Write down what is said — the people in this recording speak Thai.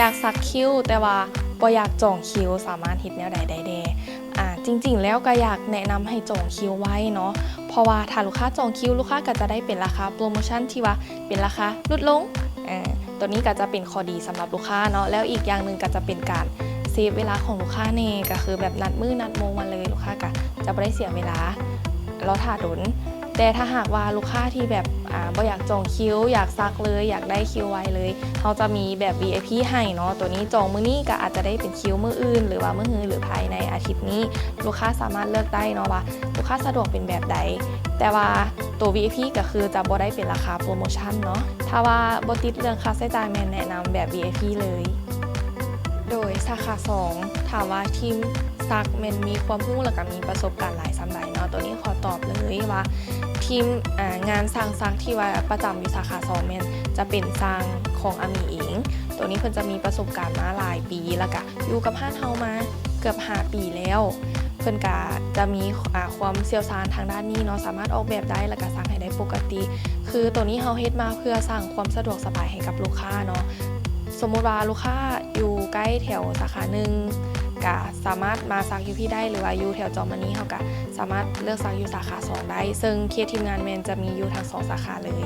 ากสักคิ้วแต่ว่าบ่อยากจองคิวสามารถเฮ็ดแนวใดได้แด่จริงๆแล้วก็อยากแนะนำให้จองคิวไว้เนาะเพราะว่าถ้าลูกค้าจองคิวลูกค้าก็จะได้เป็นราคาโปรโมชั่นที่ว่าเป็นราคาลดลงตัวนี้ก็จะเป็นข้อดีสำหรับลูกค้าเนาะแล้วอีกอย่างหนึ่งก็จะเป็นการเซฟเวลาของลูกค้าเน่ก็คือแบบนัดมื้อนัดโมงมาเลยลูกค้าก็จะไม่ได้เสียเวลารอถ่าดนแต่ถ้าหากว่าลูกค้าที่แบบบ่อยากจองคิวอยากซักเลยอยากได้คิวไวเลยเขาจะมีแบบ VIP ให้เนาะตัวนี้จองมื้อนี้ก็อาจจะได้เป็นคิวมื้ออื่นหรือว่ามื้อฮื้อหรือภายในอาทิตย์นี้ลูกค้าสามารถเลือกได้เนาะว่าลูกค้าสะดวกเป็นแบบใดแต่ว่าตัว VIP ก็คือจะบ่ได้เป็นราคาโปรโมชั่นเนาะถ้าว่าบ่ติดเรื่องค่าใช้จ่ายแม่นแนะนำแบบ VIP เลยโดยสาขา2ถามว่าทีมซักแม่นมีความรู้และก็มีประสบการณ์หลายสำหรับเนาะตัวนี้ขอตอบเลยว่าทีมงานสร้างซักที่ว่าประจำอยู่สาขา2แม่นจะเป็นสร้างของอามีเองตัวนี้เพิ่นจะมีประสบการณ์มาหลายปีแล้วก็อยู่กับห้านเฮามาเกือบ5ปีแล้วเพิ่นก็จะมีความเชี่ยวชาญทางด้านนี้เนาะสามารถออกแบบได้แล้วก็ซักให้ได้ปกติคือตัวนี้เฮาเฮ็ดมาเพื่อสร้างความสะดวกสบายให้กับลูกค้าเนาะสมมุติว่าลูกค้าอยู่ใกล้แถวสาขาหนึ่งก็สามารถมาซักอยู่พี่ได้หรือว่าอยู่แถวจอมมณีเฮาก็สามารถเลือกซักอยู่สาขา2ได้ซึ่งเคสทีมงานแมนจะมีอยู่ทั้ง2สาขาเลย